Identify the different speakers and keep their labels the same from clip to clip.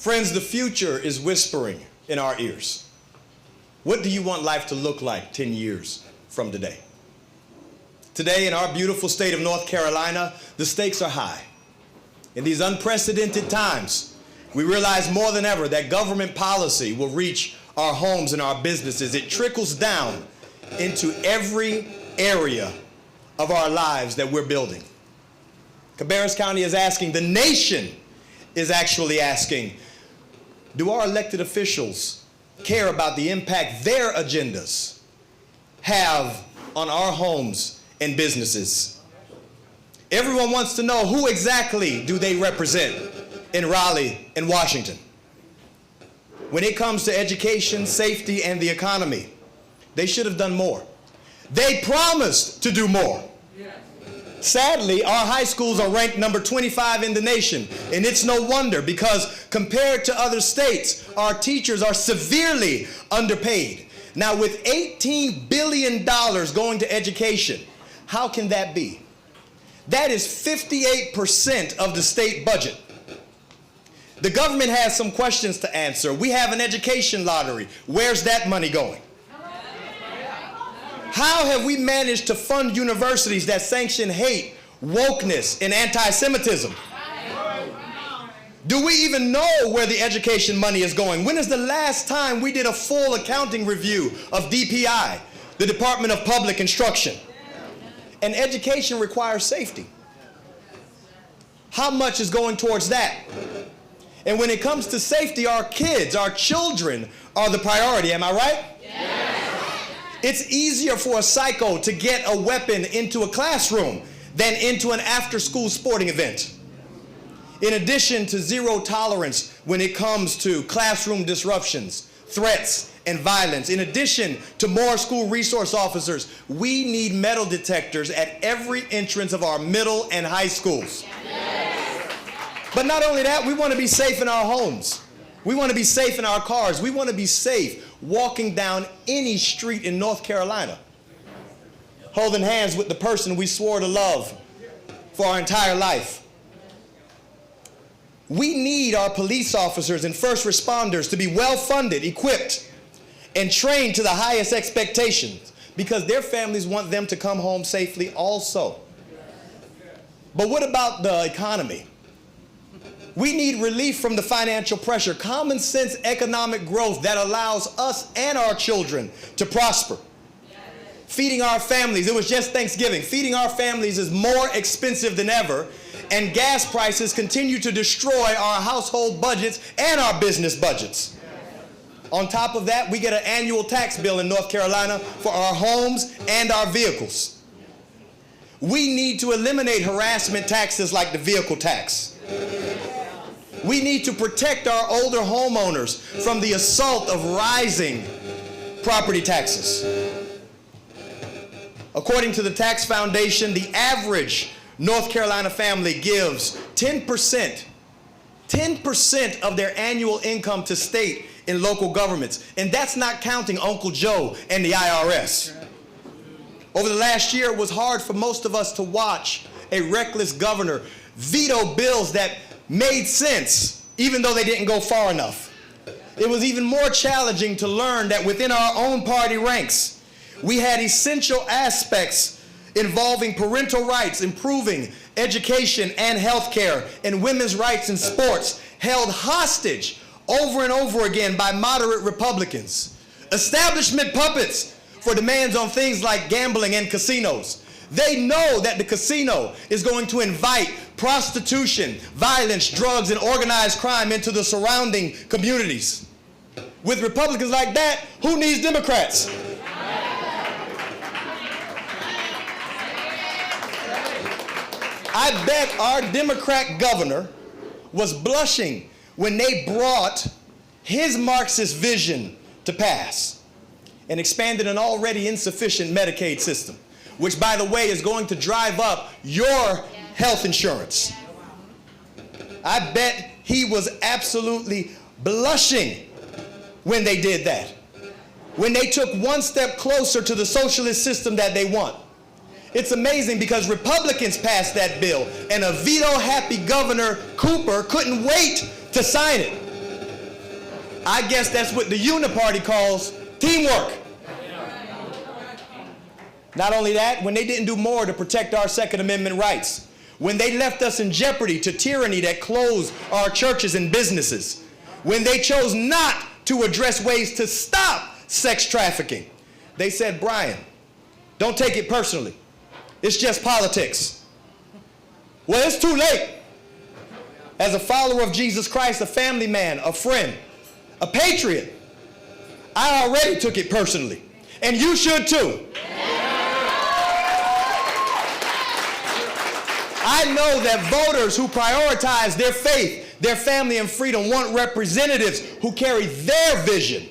Speaker 1: Friends, the future is whispering in our ears. What do you want life to look like 10 years from today? Today, in our beautiful state of North Carolina, the stakes are high. In these unprecedented times, we realize more than ever that government policy will reach our homes and our businesses. It trickles down into every area of our lives that we're building. Cabarrus County is asking, the nation is actually asking, do our elected officials care about the impact their agendas have on our homes and businesses? Everyone wants to know, who exactly do they represent in Raleigh and Washington? When it comes to education, safety, and the economy, they should have done more. They promised to do more. Sadly, our high schools are ranked number 25 in the nation, and it's no wonder, because compared to other states, our teachers are severely underpaid. Now, with $18 billion going to education, how can that be? That is 58% of the state budget. The government has some questions to answer. We have an education lottery. Where's that money going? How have we managed to fund universities that sanction hate, wokeness, and anti-Semitism? Do we even know where the education money is going? When is the last time we did a full accounting review of DPI, the Department of Public Instruction? And education requires safety. How much is going towards that? And when it comes to safety, our kids, our children are the priority. Am I right? Yes. It's easier for a psycho to get a weapon into a classroom than into an after-school sporting event. In addition to zero tolerance when it comes to classroom disruptions, threats, and violence, in addition to more school resource officers, we need metal detectors at every entrance of our middle and high schools. Yes. But not only that, we want to be safe in our homes. We want to be safe in our cars. We want to be safe walking down any street in North Carolina, holding hands with the person we swore to love for our entire life. We need our police officers and first responders to be well-funded, equipped, and trained to the highest expectations, because their families want them to come home safely also. But what about the economy? We need relief from the financial pressure, common sense economic growth that allows us and our children to prosper. Feeding our families, it was just Thanksgiving, feeding our families is more expensive than ever, and gas prices continue to destroy our household budgets and our business budgets. On top of that, we get an annual tax bill in North Carolina for our homes and our vehicles. We need to eliminate harassment taxes like the vehicle tax. We need to protect our older homeowners from the assault of rising property taxes. According to the Tax Foundation, the average North Carolina family gives 10% of their annual income to state and local governments. And that's not counting Uncle Joe and the IRS. Over the last year, it was hard for most of us to watch a reckless governor veto bills that made sense, even though they didn't go far enough. It was even more challenging to learn that within our own party ranks, we had essential aspects involving parental rights, improving education and health care, and women's rights in sports held hostage over and over again by moderate Republicans. Establishment puppets for demands on things like gambling and casinos. They know that the casino is going to invite prostitution, violence, drugs, and organized crime into the surrounding communities. With Republicans like that, who needs Democrats? I bet our Democrat governor was blushing when they brought his Marxist vision to pass and expanded an already insufficient Medicaid system, which, by the way, is going to drive up your health insurance. I bet he was absolutely blushing when they did that, when they took one step closer to the socialist system that they want. It's amazing because Republicans passed that bill, and a veto-happy Governor Cooper couldn't wait to sign it. I guess that's what the Uniparty calls teamwork. Not only that, when they didn't do more to protect our Second Amendment rights, when they left us in jeopardy to tyranny that closed our churches and businesses, when they chose not to address ways to stop sex trafficking, they said, Brian, don't take it personally. It's just politics. Well, it's too late. As a follower of Jesus Christ, a family man, a friend, a patriot, I already took it personally. And you should too. I know that voters who prioritize their faith, their family, and freedom want representatives who carry their vision,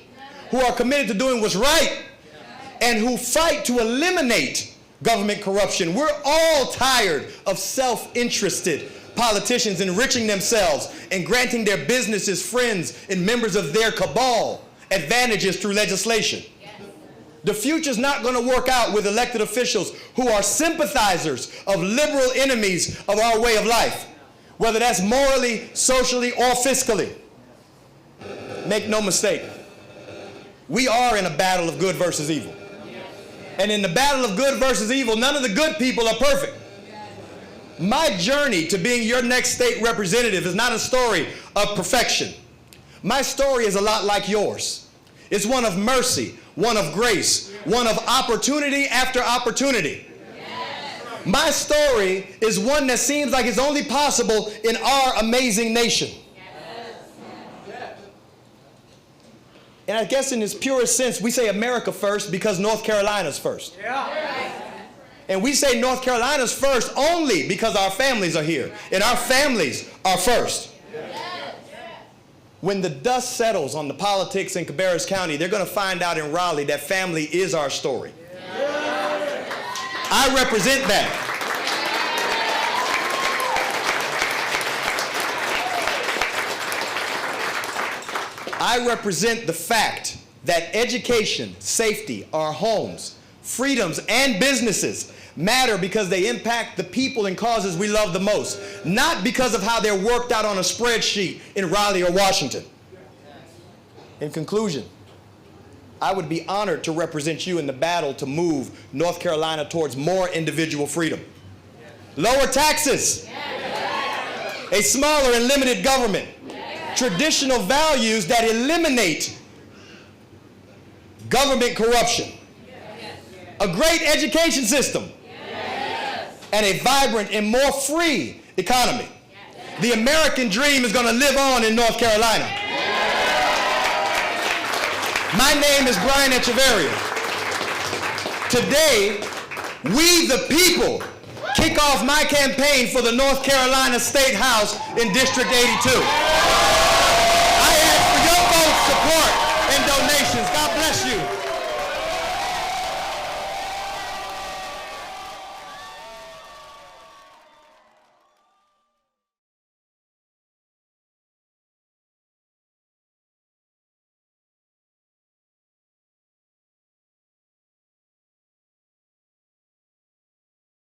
Speaker 1: who are committed to doing what's right, and who fight to eliminate government corruption. We're all tired of self-interested politicians enriching themselves and granting their businesses, friends, and members of their cabal advantages through legislation. The future's not going to work out with elected officials who are sympathizers of liberal enemies of our way of life, whether that's morally, socially, or fiscally. Make no mistake, we are in a battle of good versus evil. And in the battle of good versus evil, none of the good people are perfect. My journey to being your next state representative is not a story of perfection. My story is a lot like yours. It's one of mercy, one of grace, one of opportunity after opportunity. My story is one that seems like it's only possible in our amazing nation. And I guess in its purest sense, we say America first because North Carolina's first. And we say North Carolina's first only because our families are here. And our families are first. When the dust settles on the politics in Cabarrus County, they're going to find out in Raleigh that family is our story. I represent that. I represent the fact that education, safety, our homes, freedoms, and businesses matter because they impact the people and causes we love the most, not because of how they're worked out on a spreadsheet in Raleigh or Washington. In conclusion, I would be honored to represent you in the battle to move North Carolina towards more individual freedom. Lower taxes, a smaller and limited government, traditional values that eliminate government corruption, a great education system, and a vibrant and more free economy. The American dream is going to live on in North Carolina. My name is Brian Echevarria. Today, we the people kick off my campaign for the North Carolina State House in District 82. I ask for your vote, support, and donations. God bless you.